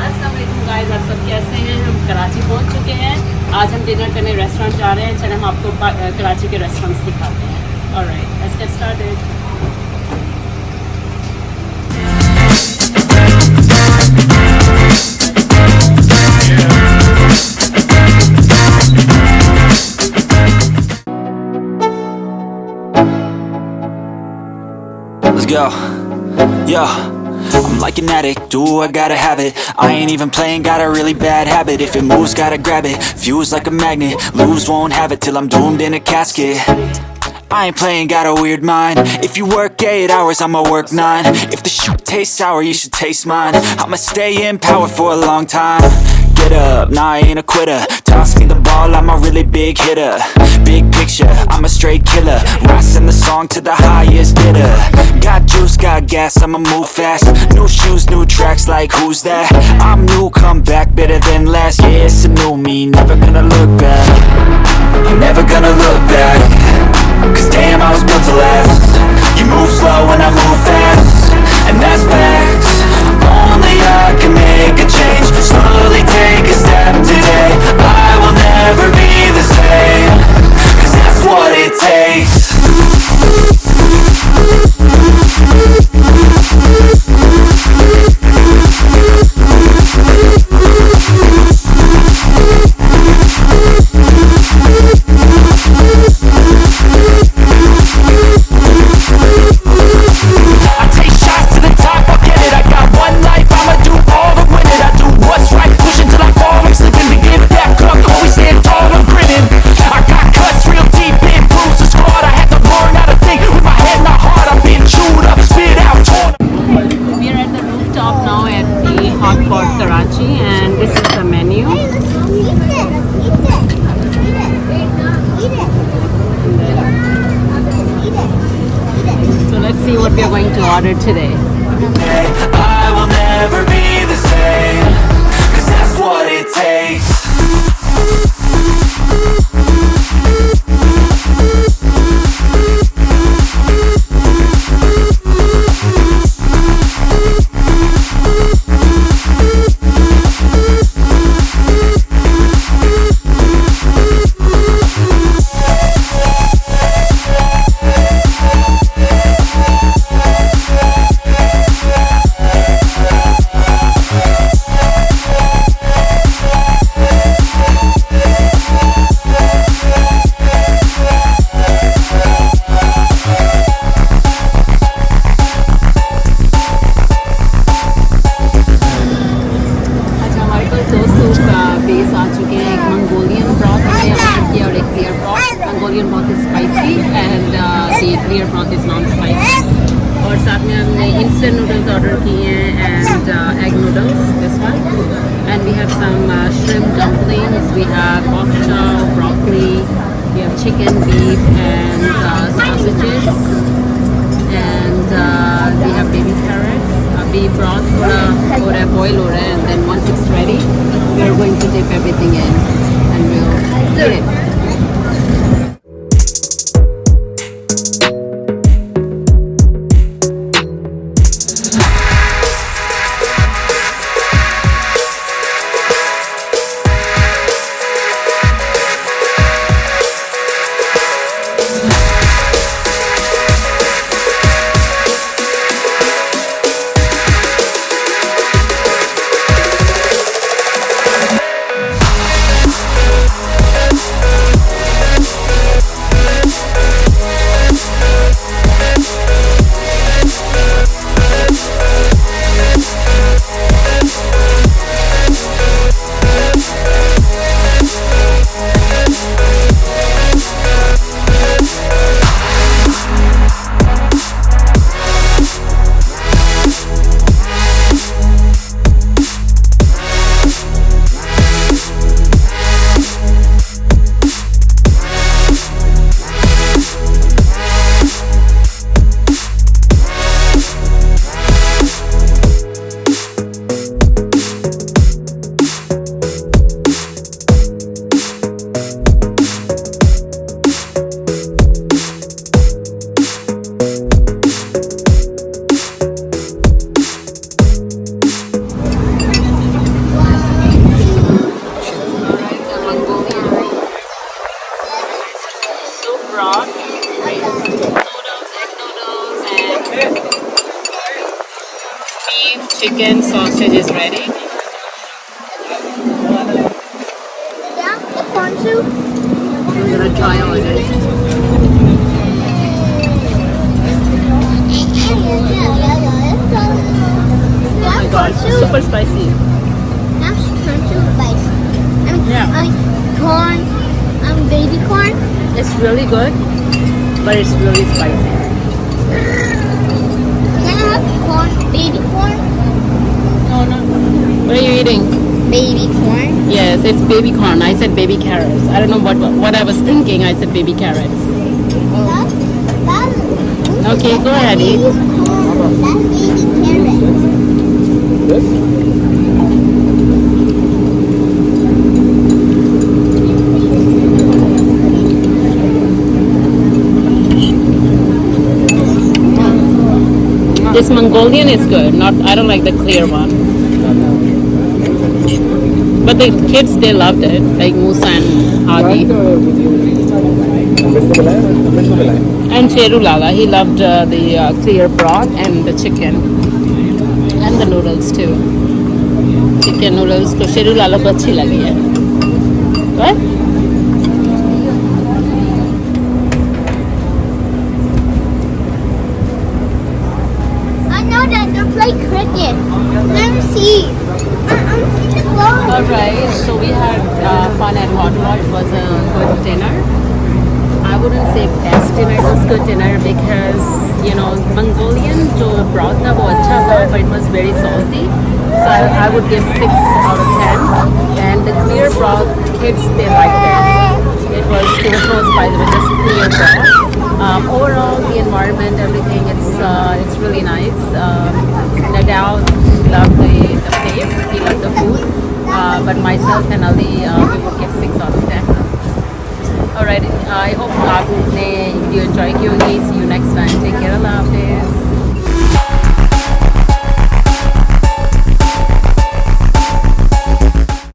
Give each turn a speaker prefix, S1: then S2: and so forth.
S1: अस्सलाम वालेकुम गाइस, आप सब कैसे हैं। हम कराची पहुंच चुके हैं। आज हम डिनर करने रेस्टोरेंट जा रहे हैं। चलें हम आपको कराची के रेस्टोरेंट्स दिखाते हैं। Alright, let's get started.
S2: Let's go. Yo, I'm like an addict, do I gotta have it. I ain't even playing, got a really bad habit. If it moves, gotta grab it, fuse like a magnet. Lose, won't have it till I'm doomed in a casket. I ain't playing, got a weird mind. If you work 8 hours, I'ma work 9. If the shoot tastes sour, you should taste mine. I'ma stay in power for a long time. Get up, nah, I ain't a quitter. Toss me the ball, I'm a really big hitter. Big picture, I'm a straight killer. Rising the song to the highest bidder. Got juice, got gas, I'ma move fast. New shoes, new tracks, like who's that? I'm new, come back, better than last. Yeah, it's a new me, never gonna look back. I'm never gonna look back. Cause damn, I was built to last. You move slow and I move fast, and that's facts. Only I can make a change. Slowly take a step today. I will never be the same. Cause that's what it takes.
S1: Hot Pot Karachi, and this is the menu. So let's see what we are going to order today.
S2: I will never be the same. Cause that's what it takes.
S1: Base आ चुके हैं। एक Mongolian broth हमने order किया और एक clear broth. Mongolian broth is spicy and the clear broth is non spicy. और साथ में हमने इंस्टेंट नूडल्स ऑर्डर किए हैं and egg noodles, this one. And we have some shrimp dumplings, we have pork chow, broccoli, we have chicken, beef and sausages, and we have baby carrots. अभी broth थोड़ा हो रहा है, boil हो रहा है, and then once it's ready we are going to dip everything in and we'll eat it. chicken sausage is ready.
S3: Yeah, corn soup.
S1: I'm gonna try all of it. Oh my god, super spicy.
S3: That's corn soup spicy.
S1: Yeah.
S3: Corn, baby corn.
S1: It's really good, but it's really spicy.
S3: Can I have corn, baby corn?
S1: Oh no. What are you eating?
S3: Baby corn.
S1: Yes, it's baby corn. I said baby carrots. I don't know what I was thinking. I said baby carrots. Okay, go ahead, eat.
S3: That's baby carrots.
S1: This Mongolian is good. Not, I don't like the clear one. But the kids, they loved it. Like Musa and Hadi. And Cheru Lala, he loved the clear broth and the chicken. And the noodles too. Chicken noodles ko Cheru Lala ko अच्छी लगी है. What?
S3: I know that they play cricket. Let me see. I'm seeing the ball.
S1: Alright, so we had fun at Hot Pot. It was a good dinner. I wouldn't say best dinner, it was good dinner because, you know, Mongolian jo broth tha wo acha tha, but it was very salty. So I would give 6 out of 10. And the clear broth, kids, they liked it. It was toast by the way, just clear broth. Overall, the environment, everything, it's really nice. Nadal loved the place, he loved the food. But myself and Ali, we would give 6 out of 10. Alright, I hope आपने video enjoy की होगी. See you next time. Take care. Allah Hafiz.